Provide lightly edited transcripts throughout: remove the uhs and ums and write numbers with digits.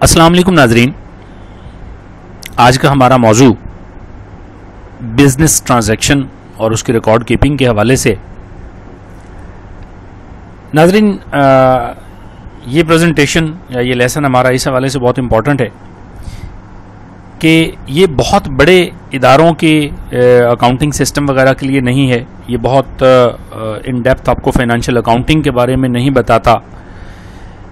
अस्सलाम वालेकुम नाजरीन, आज का हमारा मौजू बिजनेस ट्रांजैक्शन और उसकी रिकॉर्ड कीपिंग के हवाले से। नाजरीन, ये प्रेजेंटेशन या ये लेसन हमारा इस हवाले से बहुत इम्पोर्टेंट है कि ये बहुत बड़े इदारों के अकाउंटिंग सिस्टम वगैरह के लिए नहीं है। ये बहुत इन डेप्थ आपको फाइनेंशियल अकाउंटिंग के बारे में नहीं बताता।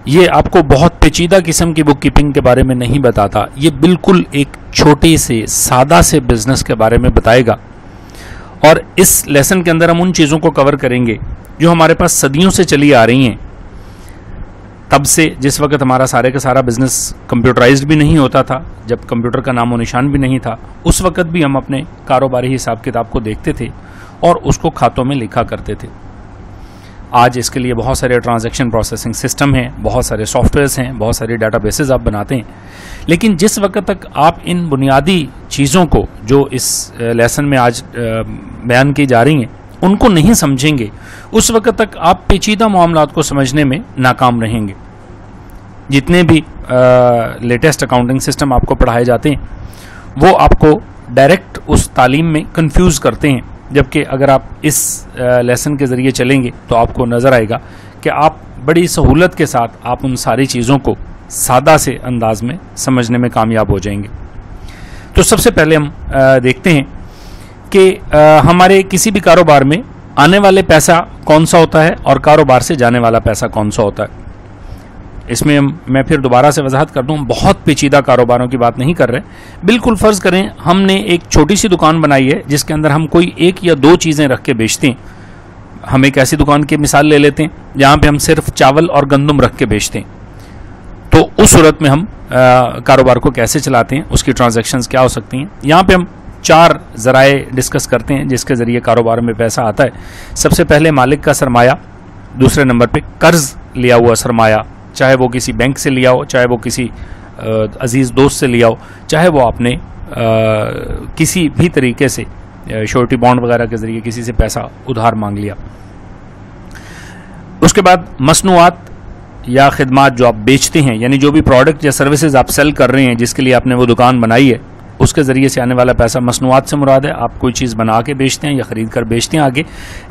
ये आपको बहुत पेचीदा किस्म की बुक कीपिंग के बारे में नहीं बताता। ये बिल्कुल एक छोटे से सादा से बिजनेस के बारे में बताएगा। और इस लेसन के अंदर हम उन चीज़ों को कवर करेंगे जो हमारे पास सदियों से चली आ रही हैं। तब से जिस वक्त हमारा सारे का सारा बिजनेस कंप्यूटराइज्ड भी नहीं होता था, जब कंप्यूटर का नामो निशान भी नहीं था, उस वक्त भी हम अपने कारोबारी हिसाब किताब को देखते थे और उसको खातों में लिखा करते थे। आज इसके लिए बहुत सारे ट्रांजैक्शन प्रोसेसिंग सिस्टम हैं, बहुत सारे सॉफ्टवेयर्स हैं, बहुत सारे डाटाबेसेस आप बनाते हैं। लेकिन जिस वक्त तक आप इन बुनियादी चीज़ों को जो इस लेसन में आज बयान की जा रही हैं उनको नहीं समझेंगे, उस वक्त तक आप पेचीदा मामलात को समझने में नाकाम रहेंगे। जितने भी लेटेस्ट अकाउंटिंग सिस्टम आपको पढ़ाए जाते हैं वो आपको डायरेक्ट उस तालीम में कंफ्यूज करते हैं, जबकि अगर आप इस लेसन के ज़रिए चलेंगे तो आपको नज़र आएगा कि आप बड़ी सहूलत के साथ आप उन सारी चीज़ों को सादा से अंदाज में समझने में कामयाब हो जाएंगे। तो सबसे पहले हम देखते हैं कि हमारे किसी भी कारोबार में आने वाले पैसा कौन सा होता है और कारोबार से जाने वाला पैसा कौन सा होता है। इसमें मैं फिर दोबारा से वजाहत कर दूं, बहुत पेचीदा कारोबारों की बात नहीं कर रहे। बिल्कुल फ़र्ज़ करें हमने एक छोटी सी दुकान बनाई है जिसके अंदर हम कोई एक या दो चीज़ें रख के बेचते हैं। हम एक ऐसी दुकान की मिसाल ले लेते हैं जहाँ पे हम सिर्फ चावल और गंदम रख के बेचते हैं। तो उस सूरत में हम कारोबार को कैसे चलाते हैं, उसकी ट्रांजैक्शंस क्या हो सकती हैं। यहाँ पर हम 4 ज़राए डिस्कस करते हैं जिसके ज़रिए कारोबार में पैसा आता है। सबसे पहले मालिक का सरमाया, दूसरे नंबर पे कर्ज लिया हुआ सरमाया, चाहे वो किसी बैंक से लिया हो, चाहे वो किसी अजीज़ दोस्त से लिया हो, चाहे वो आपने किसी भी तरीके से श्योरिटी बॉन्ड वगैरह के ज़रिए किसी से पैसा उधार मांग लिया। उसके बाद मसनूआत या खिदमात जो आप बेचते हैं, यानी जो भी प्रोडक्ट या सर्विसेज आप सेल कर रहे हैं जिसके लिए आपने वो दुकान बनाई है, उसके ज़रिए से आने वाला पैसा। मसनूआत से मुराद है आप कोई चीज़ बना के बेचते हैं या ख़रीद कर बेचते हैं आगे,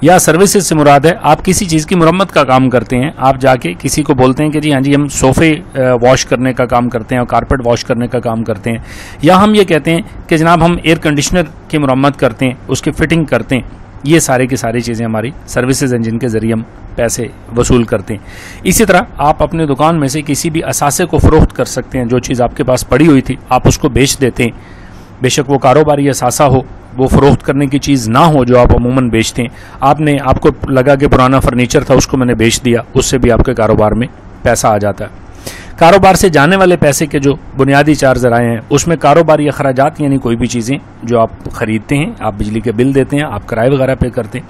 या सर्विसेज से मुराद है आप किसी चीज़ की मुरम्मत का काम करते हैं। आप जाके किसी को बोलते हैं कि जी हाँ जी हम सोफ़े वॉश करने का काम करते हैं और कारपेट वॉश करने का काम करते हैं, या हम ये कहते हैं कि जनाब हम एयर कंडीशनर की मुरम्मत करते हैं, उसकी फ़िटिंग करते हैं। ये सारी की सारी चीज़ें हमारी सर्विसेज हैं जिनके ज़रिए हम पैसे वसूल करते हैं। इसी तरह आप अपने दुकान में से किसी भी असासे को फ़रोख्त कर सकते हैं। जो चीज़ आपके पास पड़ी हुई थी आप उसको बेच देते हैं, बेशक वो कारोबारी असासा हो, वो फ़रोख्त करने की चीज़ ना हो जो आप अमूमन बेचते हैं। आपको लगा कि पुराना फर्नीचर था उसको मैंने बेच दिया, उससे भी आपके कारोबार में पैसा आ जाता है। कारोबार से जाने वाले पैसे के जो बुनियादी 4 ज़राए हैं उसमें कारोबारी अखराजात यानी कोई भी चीज़ें जो आप ख़रीदते हैं, आप बिजली के बिल देते हैं, आप किराए वगैरह पे करते हैं।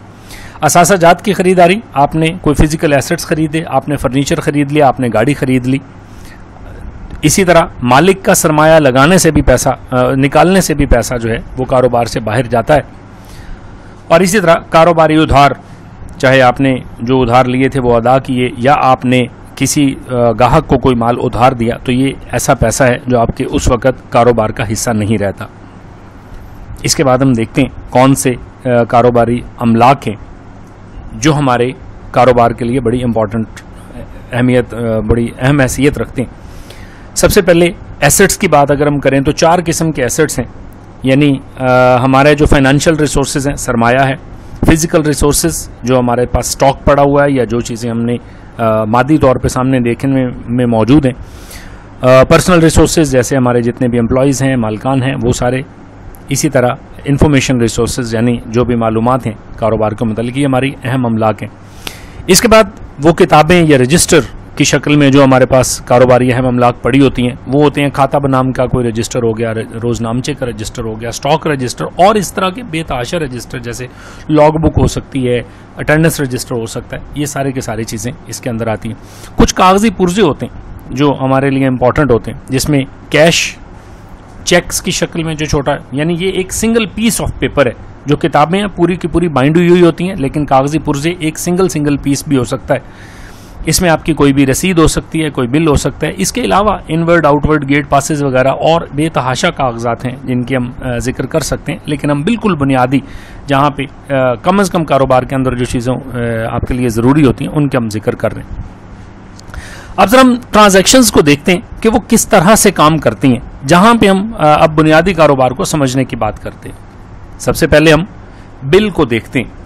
असासा जात की ख़रीदारी, आपने कोई फ़िज़िकल एसेट्स ख़रीदे, आपने फर्नीचर ख़रीद लिया, आपने गाड़ी ख़रीद ली। इसी तरह मालिक का सरमाया लगाने से भी पैसा निकालने से भी पैसा जो है वो कारोबार से बाहर जाता है। और इसी तरह कारोबारी उधार, चाहे आपने जो उधार लिए थे वो अदा किए या आपने किसी गाहक को कोई माल उधार दिया, तो ये ऐसा पैसा है जो आपके उस वक़्त कारोबार का हिस्सा नहीं रहता। इसके बाद हम देखते हैं कौन से कारोबारी अमलाक हैं जो हमारे कारोबार के लिए बड़ी इम्पॉर्टेंट बड़ी अहम हैसियत रखते हैं। सबसे पहले एसेट्स की बात अगर हम करें तो 4 किस्म के एसेट्स हैं, यानी हमारे जो फाइनेंशियल रिसोर्सेज हैं, सरमाया है। फिज़िकल रिसोर्सेज जो हमारे पास स्टॉक पड़ा हुआ है या जो चीज़ें हमने मादी तौर पे सामने देखने में मौजूद हैं। पर्सनल रिसोर्सेज जैसे हमारे जितने भी एम्प्लॉयज़ हैं, मालकान हैं, वो सारे। इसी तरह इंफॉर्मेशन रिसोर्सेज यानी जो भी मालूमात हैं कारोबार के मुतालिक, ये हमारी अहम अमलाक हैं। इसके बाद वो किताबें या रजिस्टर की शक्ल में जो हमारे पास कारोबारी अहम अमलाक पड़ी होती हैं वो होते हैं खाता बनाम का कोई रजिस्टर हो गया, रोजनामचे का रजिस्टर हो गया, स्टॉक रजिस्टर और इस तरह के बेतहाशा रजिस्टर जैसे लॉग बुक हो सकती है, अटेंडेंस रजिस्टर हो सकता है। ये सारे की सारी चीज़ें इसके अंदर आती हैं। कुछ कागजी पुर्जे होते हैं जो हमारे लिए इंपॉर्टेंट होते हैं, जिसमें कैश चेक्स की शक्ल में जो छोटा, यानी ये एक सिंगल पीस ऑफ पेपर है। जो किताबें पूरी की पूरी बाइंड हुई होती हैं, लेकिन कागजी पुर्जे एक सिंगल पीस भी हो सकता है। इसमें आपकी कोई भी रसीद हो सकती है, कोई बिल हो सकता है। इसके अलावा इनवर्ड आउटवर्ड गेट पासेस वगैरह और बेतहाशा कागजात हैं जिनकी हम जिक्र कर सकते हैं, लेकिन हम बिल्कुल बुनियादी जहाँ पे कम अज़ कम कारोबार के अंदर जो चीज़ों आपके लिए ज़रूरी होती हैं उनके हम जिक्र कर रहे हैं। अब जरा हम ट्रांजैक्शंस को देखते हैं कि वो किस तरह से काम करती हैं, जहाँ पे हम अब बुनियादी कारोबार को समझने की बात करते हैं। सबसे पहले हम बिल को देखते हैं।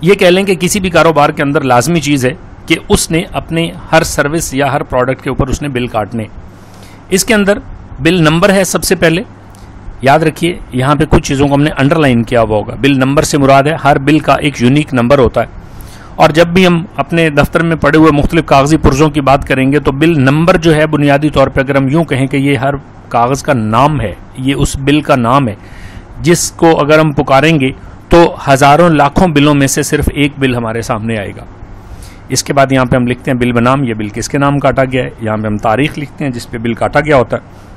ये कह लें कि किसी भी कारोबार के अंदर लाजमी चीज़ है कि उसने अपने हर सर्विस या हर प्रोडक्ट के ऊपर उसने बिल काटने। इसके अंदर बिल नंबर है सबसे पहले। याद रखिए यहाँ पे कुछ चीज़ों को हमने अंडरलाइन किया हुआ होगा। बिल नंबर से मुराद है हर बिल का एक यूनिक नंबर होता है, और जब भी हम अपने दफ्तर में पड़े हुए मुख्तलिफ कागजी पुर्जों की बात करेंगे तो बिल नंबर जो है बुनियादी तौर पर अगर हम यूँ कहें कि ये हर कागज़ का नाम है, ये उस बिल का नाम है जिसको अगर हम पुकारेंगे तो हज़ारों लाखों बिलों में से सिर्फ एक बिल हमारे सामने आएगा। इसके बाद यहाँ पे हम लिखते हैं बिल बनाम, ये बिल किसके नाम काटा गया है। यहाँ पे हम तारीख लिखते हैं जिस पे बिल काटा गया होता है।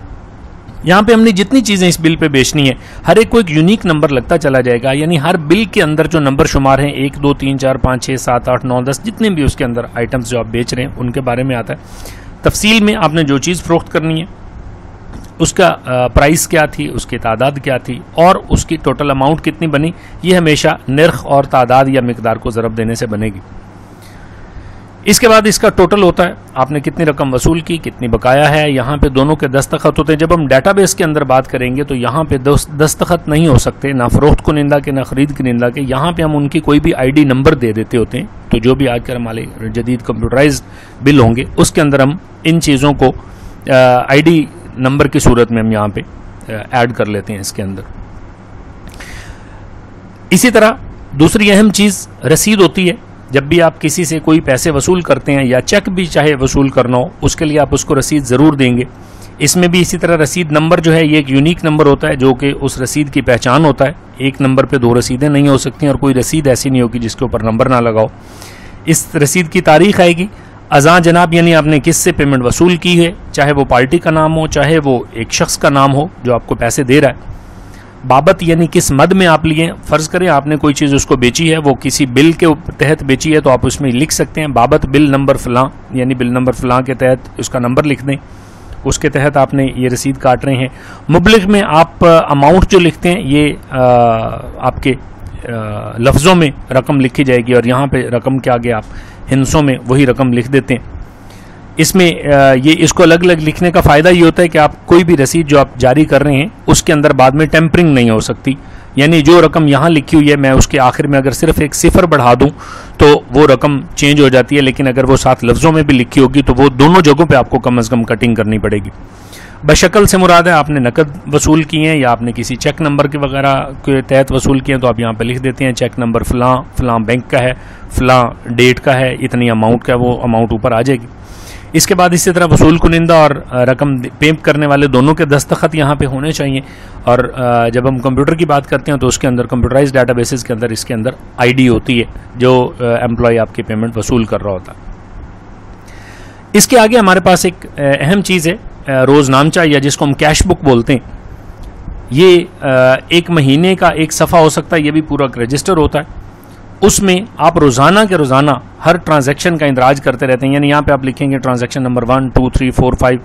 यहाँ पे हमने जितनी चीज़ें इस बिल पे बेचनी है हर एक को एक यूनिक नंबर लगता चला जाएगा, यानी हर बिल के अंदर जो नंबर शुमार हैं 1 2 3 4 5 6 7 8 9 10 जितने भी उसके अंदर आइटम्स जो आप बेच रहे हैं उनके बारे में आता है। तफसील में आपने जो चीज़ फ़रोख्त करनी है उसका प्राइस क्या थी, उसकी तादाद क्या थी और उसकी टोटल अमाउंट कितनी बनी, ये हमेशा निर्ख और तादाद या मिकदार को ज़रब देने से बनेगी। इसके बाद इसका टोटल होता है, आपने कितनी रकम वसूल की, कितनी बकाया है। यहाँ पे दोनों के दस्तखत होते हैं। जब हम डाटाबेस के अंदर बात करेंगे तो यहाँ पे दस्तखत नहीं हो सकते, ना फ़रोख्त कुनिंदा के ना ख़रीद कुनिंदा के। यहाँ पे हम उनकी कोई भी आईडी नंबर दे देते होते हैं। तो जो भी आजकल हमारे जदीद कंप्यूटराइज्ड बिल होंगे उसके अंदर हम इन चीज़ों को आईडी नंबर की सूरत में हम यहाँ पे ऐड कर लेते हैं इसके अंदर। इसी तरह दूसरी अहम चीज़ रसीद होती है। जब भी आप किसी से कोई पैसे वसूल करते हैं या चेक भी चाहे वसूल करना हो, उसके लिए आप उसको रसीद ज़रूर देंगे। इसमें भी इसी तरह रसीद नंबर जो है ये एक यूनिक नंबर होता है जो कि उस रसीद की पहचान होता है। एक नंबर पे 2 रसीदें नहीं हो सकती और कोई रसीद ऐसी नहीं होगी जिसके ऊपर नंबर ना लगाओ। इस रसीद की तारीख आएगी, अज़ां जनाब यानी आपने किससे पेमेंट वसूल की है, चाहे वो पार्टी का नाम हो चाहे वो एक शख्स का नाम हो जो आपको पैसे दे रहा है। बाबत यानी किस मद में आप लिए। फ़र्ज़ करें आपने कोई चीज़ उसको बेची है, वो किसी बिल के तहत बेची है तो आप उसमें लिख सकते हैं बाबत बिल नंबर फ़लाँ, यानी बिल नंबर फ़लाँ के तहत उसका नंबर लिख दें, उसके तहत आपने ये रसीद काट रहे हैं। मुबलिग में आप अमाउंट जो लिखते हैं ये आपके लफ्ज़ों में रकम लिखी जाएगी और यहाँ पे रकम के आगे आप हिंसों में वही रकम लिख देते हैं। इसमें ये इसको अलग अलग लिखने का फ़ायदा ये होता है कि आप कोई भी रसीद जो आप जारी कर रहे हैं उसके अंदर बाद में टेम्परिंग नहीं हो सकती, यानी जो रकम यहाँ लिखी हुई है मैं उसके आखिर में अगर सिर्फ एक सिफर बढ़ा दूँ तो वो रकम चेंज हो जाती है, लेकिन अगर वो 7 लफ्ज़ों में भी लिखी होगी तो वो दोनों जगहों पे आपको कम अज़ कम कटिंग करनी पड़ेगी। बशक्ल से मुराद है आपने नकद वसूल किए हैं या आपने किसी चेक नंबर के वगैरह के तहत वसूल किए हैं तो आप यहाँ पे लिख देते हैं चेक नंबर फ़लाँ फ़लाँ बैंक का है, फ़लाँ डेट का है, इतनी अमाउंट का, वो अमाउंट ऊपर आ जाएगी। इसके बाद इसी तरह वसूल कुनिंदा और रकम पे करने वाले दोनों के दस्तखत यहाँ पे होने चाहिए। और जब हम कंप्यूटर की बात करते हैं तो उसके अंदर कंप्यूटराइज्ड डाटाबेसेस के अंदर इसके अंदर आईडी होती है जो एम्प्लॉय आपकी पेमेंट वसूल कर रहा होता है। इसके आगे हमारे पास एक अहम चीज़ है रोज़नामचा या जिसको हम कैश बुक बोलते हैं। ये एक महीने का एक सफ़ा हो सकता है, ये भी पूरा रजिस्टर होता है। उसमें आप रोज़ाना के रोज़ाना हर ट्रांजैक्शन का इंदराज करते रहते हैं, यानी यहाँ पे आप लिखेंगे ट्रांजैक्शन नंबर 1 2 3 4 5,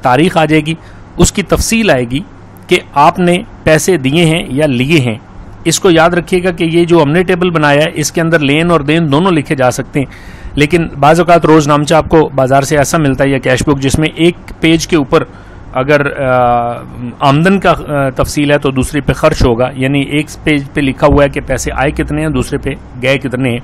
तारीख आ जाएगी, उसकी तफसील आएगी कि आपने पैसे दिए हैं या लिए हैं। इसको याद रखिएगा कि ये जो हमने टेबल बनाया है इसके अंदर लेन और देन दोनों लिखे जा सकते हैं, लेकिन बाज़ औक़ात रोज़नामचा आपको बाज़ार से ऐसा मिलता है या कैश बुक जिसमें एक पेज के ऊपर अगर आमदन का तफसील है तो दूसरे पे खर्च होगा, यानी एक पेज पे लिखा हुआ है कि पैसे आए कितने हैं, दूसरे पे गए कितने हैं,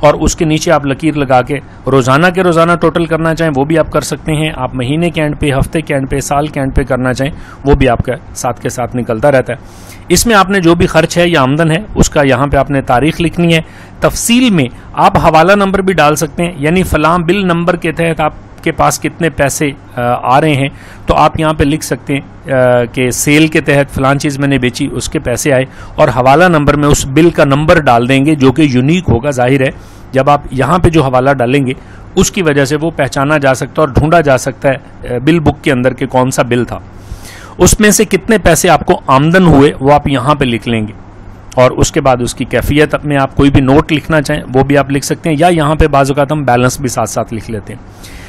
और उसके नीचे आप लकीर लगा के रोज़ाना के रोज़ाना टोटल करना चाहें वो भी आप कर सकते हैं। आप महीने के एंड पे, हफ्ते के एंड पे, साल के एंड पे करना चाहें वो भी आपका साथ के साथ निकलता रहता है। इसमें आपने जो भी खर्च है या आमदन है उसका यहाँ पे आपने तारीख लिखनी है। तफसील में आप हवाला नंबर भी डाल सकते हैं, यानी फ़लाँ बिल नंबर के तहत आपके पास कितने पैसे आ रहे हैं तो आप यहाँ पे लिख सकते हैं कि सेल के तहत फ़लाँ चीज़ मैंने बेची उसके पैसे आए, और हवाला नंबर में उस बिल का नंबर डाल देंगे जो कि यूनिक होगा। जाहिर है जब आप यहाँ पे जो हवाला डालेंगे उसकी वजह से वो पहचाना जा सकता है और ढूंढा जा सकता है बिल बुक के अंदर के कौन सा बिल था, उसमें से कितने पैसे आपको आमदन हुए वो आप यहाँ पे लिख लेंगे। और उसके बाद उसकी कैफियत में आप कोई भी नोट लिखना चाहें वो भी आप लिख सकते हैं, या यहाँ पे बाज़ औक़ात हम बैलेंस भी साथ साथ लिख लेते हैं।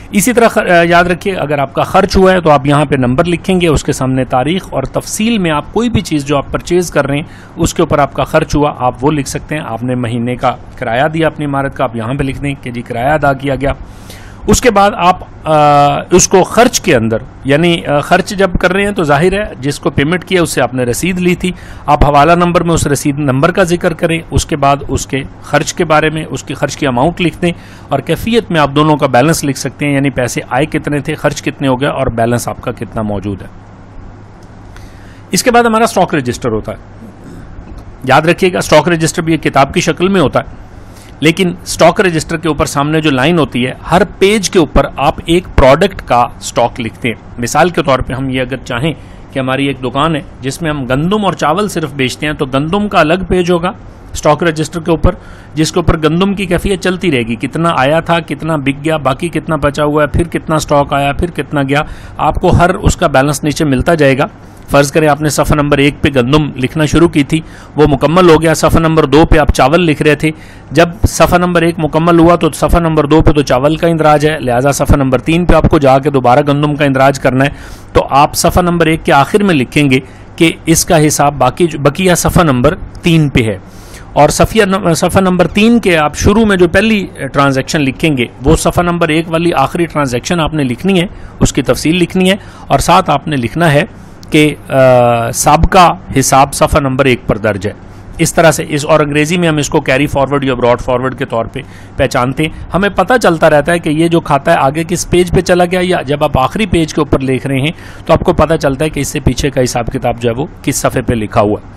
इसी तरह याद रखिए, अगर आपका खर्च हुआ है तो आप यहाँ पे नंबर लिखेंगे, उसके सामने तारीख, और तफसील में आप कोई भी चीज़ जो आप परचेज़ कर रहे हैं उसके ऊपर आपका खर्च हुआ आप वो लिख सकते हैं। आपने महीने का किराया दिया अपनी इमारत का, आप यहाँ पे लिख दें कि जी किराया अदा किया गया। उसके बाद आप उसको खर्च के अंदर, यानी खर्च जब कर रहे हैं तो जाहिर है जिसको पेमेंट किया उससे आपने रसीद ली थी, आप हवाला नंबर में उस रसीद नंबर का जिक्र करें, उसके बाद उसके खर्च के बारे में उसके खर्च की अमाउंट लिख दें, और कैफियत में आप दोनों का बैलेंस लिख सकते हैं, यानी पैसे आए कितने थे, खर्च कितने हो गए और बैलेंस आपका कितना मौजूद है। इसके बाद हमारा स्टॉक रजिस्टर होता है। याद रखिएगा स्टॉक रजिस्टर भी एक किताब की शक्ल में होता है, लेकिन स्टॉक रजिस्टर के ऊपर सामने जो लाइन होती है, हर पेज के ऊपर आप एक प्रोडक्ट का स्टॉक लिखते हैं। मिसाल के तौर पे हम ये अगर चाहें कि हमारी एक दुकान है जिसमें हम गंदम और चावल सिर्फ बेचते हैं, तो गंदम का अलग पेज होगा स्टॉक रजिस्टर के ऊपर, जिसके ऊपर गंदम की कैफियत चलती रहेगी, कितना आया था, कितना बिक गया, बाकी कितना बचा हुआ है, फिर कितना स्टॉक आया, फिर कितना गया, आपको हर उसका बैलेंस नीचे मिलता जाएगा। फ़र्ज़ करें आपने सफ़ा नंबर 1 पे गंदम लिखना शुरू की थी, वो मुकम्मल हो गया, सफ़ा नंबर 2 पे आप चावल लिख रहे थे, जब सफ़ा नंबर 1 मुकम्मल हुआ तो सफ़ा नंबर 2 पे तो चावल का इंदराज है, लिहाजा सफ़ा नंबर 3 पे आपको जाके दोबारा गंदम का इंदराज करना है। तो आप सफ़ा नंबर 1 के आखिर में लिखेंगे कि इसका हिसाब बकिया सफ़ा नंबर 3 पे है, और सफ़ा नंबर 3 के आप शुरू में जो पहली ट्रांजैक्शन लिखेंगे वो सफ़ा नंबर 1 वाली आखिरी ट्रांजैक्शन आपने लिखनी है, उसकी तफसील लिखनी है, और साथ आपने लिखना है कि साबका हिसाब सफ़ा नंबर 1 पर दर्ज है। इस तरह से और अंग्रेज़ी में हम इसको कैरी फॉरवर्ड या ब्रॉड फॉरवर्ड के तौर पे पहचानते हैं। हमें पता चलता रहता है कि ये जो खाता है आगे किस पेज पे चला गया, या जब आप आखिरी पेज के ऊपर लिख रहे हैं तो आपको पता चलता है कि इससे पीछे का हिसाब किताब जो है वो किस सफ़े पे लिखा हुआ है।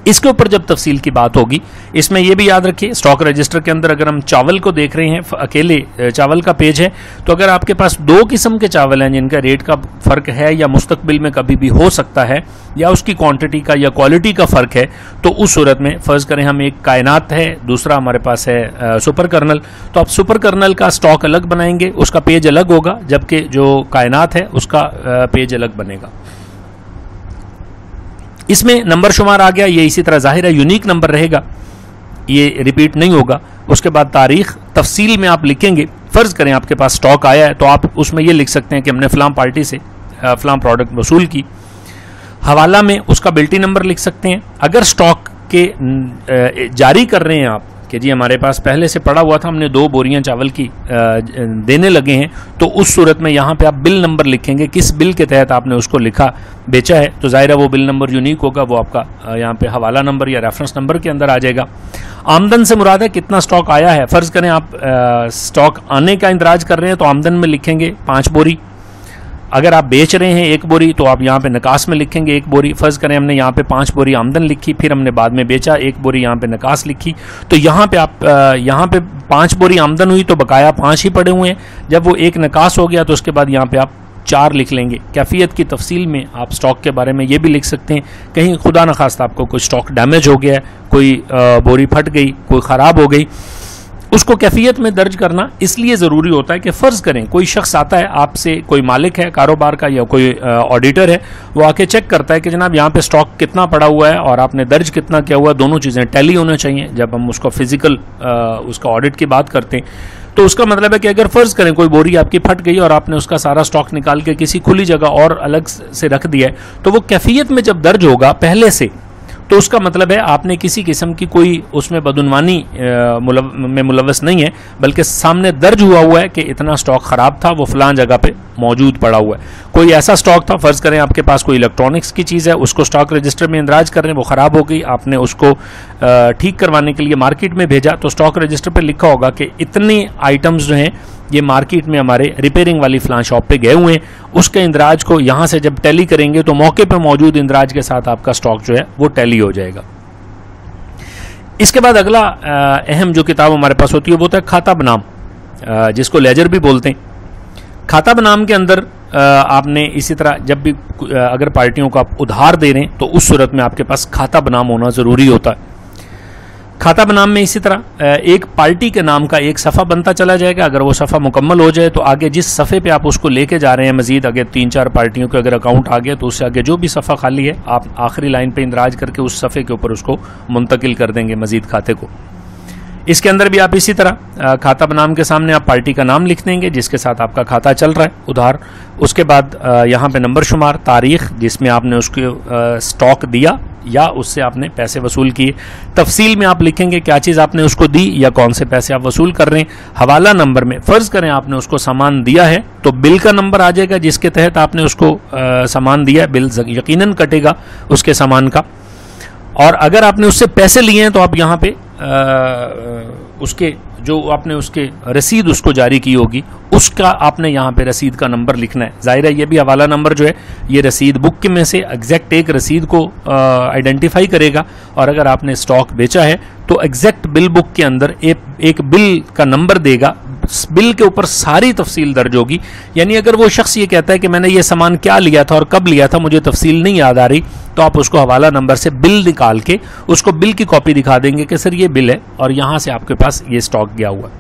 इसके ऊपर जब तफसील की बात होगी, इसमें यह भी याद रखिए स्टॉक रजिस्टर के अंदर अगर हम चावल को देख रहे हैं, अकेले चावल का पेज है, तो अगर आपके पास 2 किस्म के चावल हैं जिनका रेट का फ़र्क है या मुस्तकबिल में कभी भी हो सकता है, या उसकी क्वांटिटी का या क्वालिटी का फ़र्क है, तो उस सूरत में फ़र्ज़ करें हम एक कायनात है, दूसरा हमारे पास है सुपर कर्नल, तो आप सुपर कर्नल का स्टॉक अलग बनाएंगे, उसका पेज अलग होगा, जबकि जो कायनात है उसका पेज अलग बनेगा। इसमें नंबर शुमार आ गया, ये इसी तरह जाहिर है यूनिक नंबर रहेगा, ये रिपीट नहीं होगा। उसके बाद तारीख तफसील में आप लिखेंगे। फ़र्ज़ करें आपके पास स्टॉक आया है तो आप उसमें ये लिख सकते हैं कि हमने फ़लाँ पार्टी से फ़लाँ प्रोडक्ट वसूल की। हवाला में उसका बिल्टी नंबर लिख सकते हैं। अगर स्टॉक के जारी कर रहे हैं आप कि जी हमारे पास पहले से पड़ा हुआ था, हमने 2 बोरियां चावल की देने लगे हैं, तो उस सूरत में यहाँ पे आप बिल नंबर लिखेंगे, किस बिल के तहत आपने उसको लिखा बेचा है, तो ज़ाहिर है वो बिल नंबर यूनिक होगा, वो आपका यहाँ पे हवाला नंबर या रेफरेंस नंबर के अंदर आ जाएगा। आमदन से मुराद है कितना स्टॉक आया है। फ़र्ज़ करें आप स्टॉक आने का इंदराज कर रहे हैं तो आमदन में लिखेंगे 5 बोरी। अगर आप बेच रहे हैं 1 बोरी तो आप यहाँ पे निकास में लिखेंगे 1 बोरी। फ़र्ज़ करें हमने यहाँ पे 5 बोरी आमदन लिखी, फिर हमने बाद में बेचा 1 बोरी यहाँ पे निकास लिखी, तो यहाँ पे आप यहाँ पे 5 बोरी आमदन हुई तो बकाया 5 ही पड़े हुए हैं। जब वो 1 निकास हो गया तो उसके बाद यहाँ पे आप 4 लिख लेंगे। कैफियत की तफसील में आप स्टॉक के बारे में ये भी लिख सकते हैं, कहीं खुदा न खास्ता आपको कोई स्टॉक डैमेज हो गया है, कोई बोरी फट गई, कोई ख़राब हो गई, उसको कैफियत में दर्ज करना इसलिए ज़रूरी होता है कि फ़र्ज़ करें कोई शख्स आता है आपसे, कोई मालिक है कारोबार का या कोई ऑडिटर है, वो आके चेक करता है कि जनाब यहाँ पे स्टॉक कितना पड़ा हुआ है और आपने दर्ज कितना किया हुआ है, दोनों चीज़ें टैली होना चाहिए। जब हम उसको फिजिकल उसका ऑडिट की बात करते हैं तो उसका मतलब है कि अगर फ़र्ज़ करें कोई बोरी आपकी फट गई और आपने उसका सारा स्टॉक निकाल के किसी खुली जगह और अलग से रख दिया है, तो वो कैफियत में जब दर्ज होगा पहले से, तो उसका मतलब है आपने किसी किस्म की कोई उसमें बदउनवानी में मुलव्वस नहीं है, बल्कि सामने दर्ज हुआ है कि इतना स्टॉक ख़राब था, वो फ़लाँ जगह पे मौजूद पड़ा हुआ है। कोई ऐसा स्टॉक था, फ़र्ज़ करें आपके पास कोई इलेक्ट्रॉनिक्स की चीज़ है, उसको स्टॉक रजिस्टर में इंदराज कर रहे हैं, वो ख़राब हो गई, आपने उसको ठीक करवाने के लिए मार्केट में भेजा, तो स्टॉक रजिस्टर पर लिखा होगा कि इतने आइटम्स जो हैं ये मार्केट में हमारे रिपेयरिंग वाली फ़लाँ शॉप पे गए हुए हैं। उसके इंदराज को यहाँ से जब टैली करेंगे तो मौके पे मौजूद इंदराज के साथ आपका स्टॉक जो है वो टैली हो जाएगा। इसके बाद अगला अहम जो किताब हमारे पास होती है वो होता है खाता बनाम, जिसको लेजर भी बोलते हैं। खाता बनाम के अंदर आपने इसी तरह जब भी अगर पार्टियों को आप उधार दे रहे हैं तो उस सूरत में आपके पास खाता बनाम होना ज़रूरी होता है। खाता बनाम में इसी तरह एक पार्टी के नाम का एक सफ़ा बनता चला जाएगा। अगर वो सफ़ा मुकम्मल हो जाए तो आगे जिस सफ़े पे आप उसको लेके जा रहे हैं, मजीद आगे 3-4 पार्टियों के अगर अकाउंट आ गया तो उससे आगे जो भी सफ़ा खाली है आप आखिरी लाइन पे इंदराज करके उस सफ़े के ऊपर उसको मुंतकिल कर देंगे मजीद खाते को। इसके अंदर भी आप इसी तरह खाता बनाम के सामने आप पार्टी का नाम लिख देंगे जिसके साथ आपका खाता चल रहा है उधार। उसके बाद यहाँ पे नंबर शुमार, तारीख जिसमें आपने उसको स्टॉक दिया या उससे आपने पैसे वसूल किए, तफसील में आप लिखेंगे क्या चीज़ आपने उसको दी या कौन से पैसे आप वसूल कर रहे हैं। हवाला नंबर में फ़र्ज़ करें आपने उसको सामान दिया है तो बिल का नंबर आ जाएगा जिसके तहत आपने उसको सामान दिया है, बिल यकीनन कटेगा उसके सामान का। और अगर आपने उससे पैसे लिए हैं तो आप यहाँ पे उसके जो आपने उसके रसीद उसको जारी की होगी उसका आपने यहाँ पे रसीद का नंबर लिखना है। जाहिर है ये भी हवाला नंबर जो है ये रसीद बुक के में से एग्जैक्ट एक रसीद को आइडेंटिफाई करेगा। और अगर आपने स्टॉक बेचा है तो एग्जैक्ट बिल बुक के अंदर एक बिल का नंबर देगा, बिल के ऊपर सारी तफसील दर्ज होगी। यानी अगर वो शख्स ये कहता है कि मैंने ये सामान क्या लिया था और कब लिया था मुझे तफसील नहीं याद आ रही, तो आप उसको हवाला नंबर से बिल निकाल के उसको बिल की कॉपी दिखा देंगे कि सर ये बिल है और यहाँ से आपके पास ये स्टॉक गया हुआ।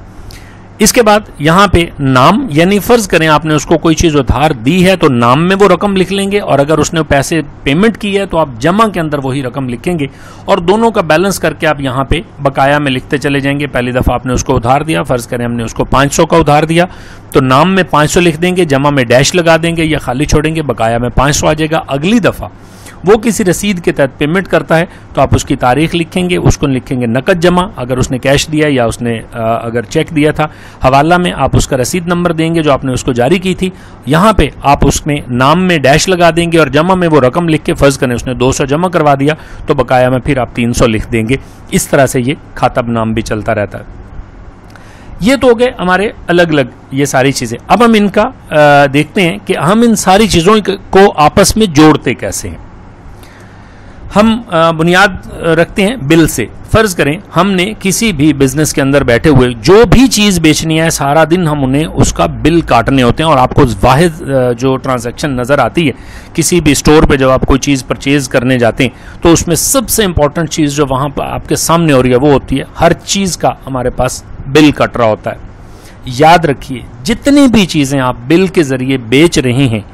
इसके बाद यहाँ पे नाम, यानी फ़र्ज़ करें आपने उसको कोई चीज़ उधार दी है तो नाम में वो रकम लिख लेंगे और अगर उसने पैसे पेमेंट की है तो आप जमा के अंदर वही रकम लिखेंगे और दोनों का बैलेंस करके आप यहाँ पे बकाया में लिखते चले जाएंगे। पहली दफ़ा आपने उसको उधार दिया, फ़र्ज़ करें हमने उसको 500 का उधार दिया तो नाम में 500 लिख देंगे, जमा में डैश लगा देंगे या खाली छोड़ेंगे, बकाया में 500 आ जाएगा। अगली दफ़ा वो किसी रसीद के तहत पेमेंट करता है तो आप उसकी तारीख लिखेंगे, उसको लिखेंगे नकद जमा अगर उसने कैश दिया या उसने अगर चेक दिया था। हवाला में आप उसका रसीद नंबर देंगे जो आपने उसको जारी की थी, यहाँ पे आप उसमें नाम में डैश लगा देंगे और जमा में वो रकम लिख के फ़र्ज़ करें उसने 200 जमा करवा दिया तो बकाया में फिर आप 300 लिख देंगे। इस तरह से ये खाता बनाम भी चलता रहता है। ये तो हो गए हमारे अलग अलग ये सारी चीज़ें। अब हम इनका देखते हैं कि हम इन सारी चीज़ों को आपस में जोड़ते कैसे हैं। हम बुनियाद रखते हैं बिल से। फ़र्ज़ करें हमने किसी भी बिज़नेस के अंदर बैठे हुए जो भी चीज़ बेचनी है सारा दिन हम उन्हें उसका बिल काटने होते हैं और आपको वाहिद जो ट्रांजैक्शन नज़र आती है किसी भी स्टोर पे जब आप कोई चीज़ परचेज़ करने जाते हैं तो उसमें सबसे इंपॉर्टेंट चीज़ जो वहाँ पर आपके सामने हो रही है वो होती है हर चीज़ का हमारे पास बिल कट रहा होता है। याद रखिए जितनी भी चीज़ें आप बिल के ज़रिए बेच रहे हैं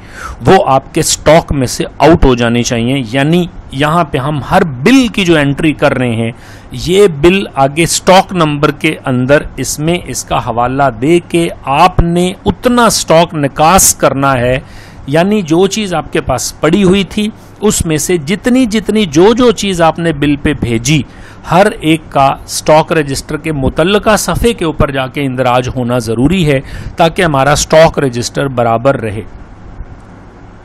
वो आपके स्टॉक में से आउट हो जानी चाहिए। यानी यहाँ पे हम हर बिल की जो एंट्री कर रहे हैं ये बिल आगे स्टॉक नंबर के अंदर इसमें इसका हवाला दे के आपने उतना स्टॉक निकास करना है। यानी जो चीज़ आपके पास पड़ी हुई थी उसमें से जितनी जितनी जो चीज़ आपने बिल पे भेजी हर एक का स्टॉक रजिस्टर के मुतल्लका सफ़े के ऊपर जाके इंदराज होना ज़रूरी है ताकि हमारा स्टॉक रजिस्टर बराबर रहे।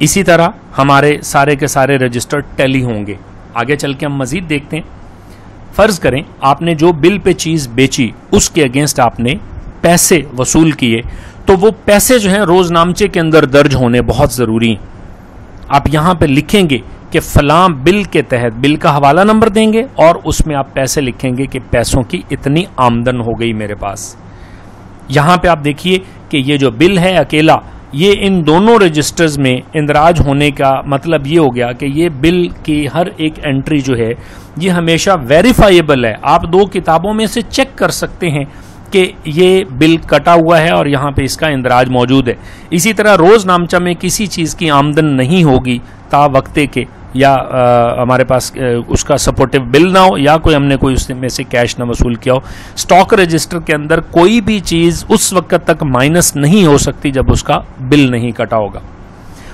इसी तरह हमारे सारे के सारे रजिस्टर टैली होंगे। आगे चल के हम मज़ीद देखते हैं। फ़र्ज़ करें आपने जो बिल पे चीज़ बेची उसके अगेंस्ट आपने पैसे वसूल किए तो वो पैसे जो हैं रोज़नामचे के अंदर दर्ज होने बहुत ज़रूरी हैं। आप यहाँ पे लिखेंगे कि फ़लाँ बिल के तहत बिल का हवाला नंबर देंगे और उसमें आप पैसे लिखेंगे कि पैसों की इतनी आमदन हो गई मेरे पास। यहाँ पे आप देखिए कि ये जो बिल है अकेला ये इन दोनों रजिस्टर्स में इंदराज होने का मतलब ये हो गया कि ये बिल की हर एक एंट्री जो है ये हमेशा वेरीफाइबल है। आप दो किताबों में से चेक कर सकते हैं कि ये बिल कटा हुआ है और यहाँ पे इसका इंदराज मौजूद है। इसी तरह रोज़नामचा में किसी चीज़ की आमदन नहीं होगी ता वक्ते के या हमारे पास उसका सपोर्टिव बिल ना हो या कोई हमने कोई उसमें से कैश ना वसूल किया हो। स्टॉक रजिस्टर के अंदर कोई भी चीज़ उस वक्त तक माइनस नहीं हो सकती जब उसका बिल नहीं कटा होगा।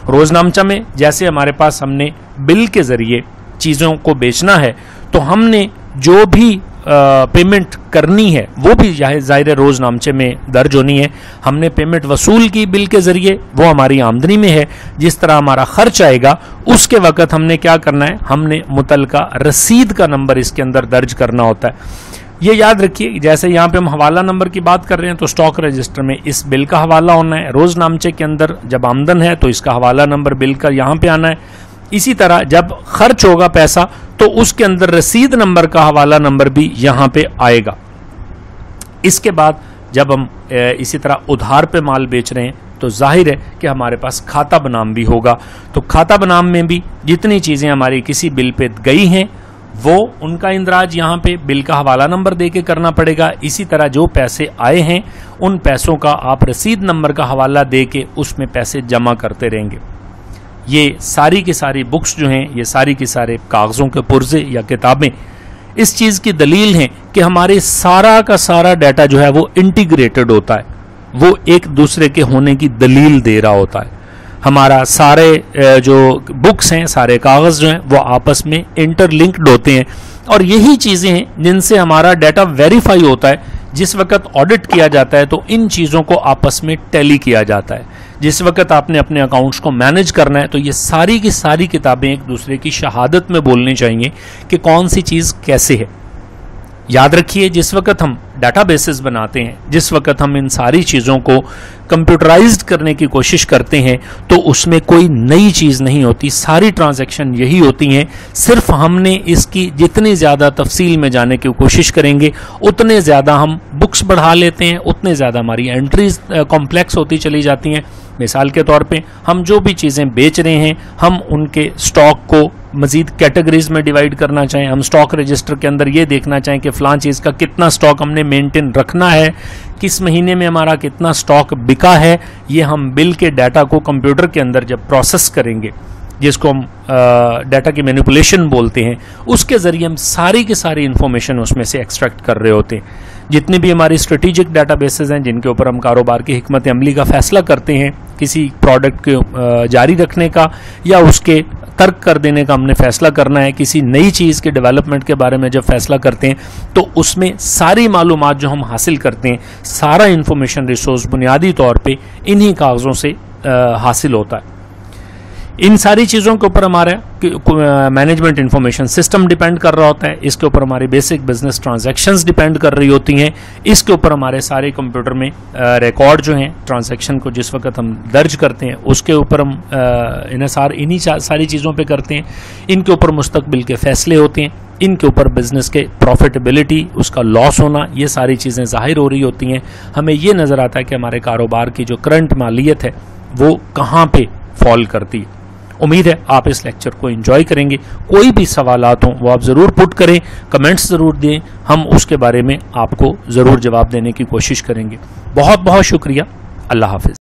रोज़नामचा में जैसे हमारे पास हमने बिल के ज़रिए चीज़ों को बेचना है तो हमने जो भी पेमेंट करनी है वो भी ज़ाहिर रोज़नामचे में दर्ज होनी है। हमने पेमेंट वसूल की बिल के ज़रिए वो हमारी आमदनी में है। जिस तरह हमारा खर्च आएगा उसके वक़्त हमने क्या करना है, हमने मुतल्लका रसीद का नंबर इसके अंदर दर्ज करना होता है। ये याद रखिए जैसे यहाँ पे हम हवाला नंबर की बात कर रहे हैं तो स्टॉक रजिस्टर में इस बिल का हवाला होना है। रोज़नामचे के अंदर जब आमदन है तो इसका हवाला नंबर बिल का यहाँ पे आना है। इसी तरह जब खर्च होगा पैसा तो उसके अंदर रसीद नंबर का हवाला नंबर भी यहाँ पे आएगा। इसके बाद जब हम इसी तरह उधार पे माल बेच रहे हैं तो जाहिर है कि हमारे पास खाता बनाम भी होगा। तो खाता बनाम में भी जितनी चीज़ें हमारी किसी बिल पे गई हैं वो उनका इंदराज यहाँ पे बिल का हवाला नंबर दे के करना पड़ेगा। इसी तरह जो पैसे आए हैं उन पैसों का आप रसीद नंबर का हवाला दे के उसमें पैसे जमा करते रहेंगे। ये सारी की सारी बुक्स जो हैं, ये सारी की सारे कागज़ों के पुर्जे या किताबें इस चीज़ की दलील हैं कि हमारे सारा का सारा डाटा जो है वो इंटीग्रेटेड होता है, वो एक दूसरे के होने की दलील दे रहा होता है। हमारा सारे जो बुक्स हैं, सारे कागज़ जो हैं वो आपस में इंटरलिंक्ड होते हैं और यही चीज़ें हैं जिनसे हमारा डाटा वेरीफाई होता है। जिस वक्त ऑडिट किया जाता है तो इन चीज़ों को आपस में टैली किया जाता है। जिस वक्त आपने अपने अकाउंट्स को मैनेज करना है तो ये सारी की सारी किताबें एक दूसरे की शहादत में बोलनी चाहिए कि कौन सी चीज़ कैसे है। याद रखिए, जिस वक्त हम डाटाबेसेस बनाते हैं, जिस वक्त हम इन सारी चीज़ों को कंप्यूटराइज्ड करने की कोशिश करते हैं तो उसमें कोई नई चीज़ नहीं होती, सारी ट्रांजैक्शन यही होती हैं। सिर्फ हमने इसकी जितनी ज़्यादा तफसील में जाने की कोशिश करेंगे उतने ज़्यादा हम बुक्स बढ़ा लेते हैं, उतने ज़्यादा हमारी एंट्रीज कॉम्प्लेक्स होती चली जाती हैं। मिसाल के तौर पे हम जो भी चीज़ें बेच रहे हैं, हम उनके स्टॉक को मज़ीद कैटेगरीज में डिवाइड करना चाहें, हम स्टॉक रजिस्टर के अंदर ये देखना चाहें कि फ़लाँ चीज़ का कितना स्टॉक हमने मेंटेन रखना है, किस महीने में हमारा कितना स्टॉक बिका है, ये हम बिल के डाटा को कंप्यूटर के अंदर जब प्रोसेस करेंगे, जिसको हम डाटा की मैनिपुलेशन बोलते हैं, उसके ज़रिए हम सारी की सारी इन्फॉर्मेशन उसमें से एक्सट्रैक्ट कर रहे होते हैं। जितनी भी हमारी स्ट्रेटेजिक डाटाबेसेस हैं जिनके ऊपर हम कारोबार की हिकमत अमली का फ़ैसला करते हैं, किसी प्रोडक्ट को जारी रखने का या उसके तर्क कर देने का हमने फ़ैसला करना है, किसी नई चीज़ के डेवलपमेंट के बारे में जब फ़ैसला करते हैं तो उसमें सारी मालूमात जो हम हासिल करते हैं, सारा इंफॉर्मेशन रिसोर्स बुनियादी तौर पे इन्हीं कागज़ों से हासिल होता है। इन सारी चीज़ों के ऊपर हमारा मैनेजमेंट इंफॉर्मेशन सिस्टम डिपेंड कर रहा होता है, इसके ऊपर हमारी बेसिक बिजनेस ट्रांजैक्शंस डिपेंड कर रही होती हैं, इसके ऊपर हमारे सारे कंप्यूटर में रिकॉर्ड जो हैं ट्रांजैक्शन को जिस वक्त हम दर्ज करते हैं उसके ऊपर हम इन्हीं सारी चीज़ों पे करते हैं। इनके ऊपर मुस्तकबिल के फ़ैसले होते हैं, इनके ऊपर बिज़नेस के प्रॉफिटेबिलिटी, उसका लॉस होना, ये सारी चीज़ें ज़ाहिर हो रही होती हैं। हमें ये नज़र आता है कि हमारे कारोबार की जो करंट मालियत है वो कहाँ पे फॉल करती है। उम्मीद है आप इस लेक्चर को एंजॉय करेंगे। कोई भी सवालात हों वो आप ज़रूर पुट करें, कमेंट्स ज़रूर दें, हम उसके बारे में आपको ज़रूर जवाब देने की कोशिश करेंगे। बहुत बहुत शुक्रिया। अल्लाह हाफ़िज़।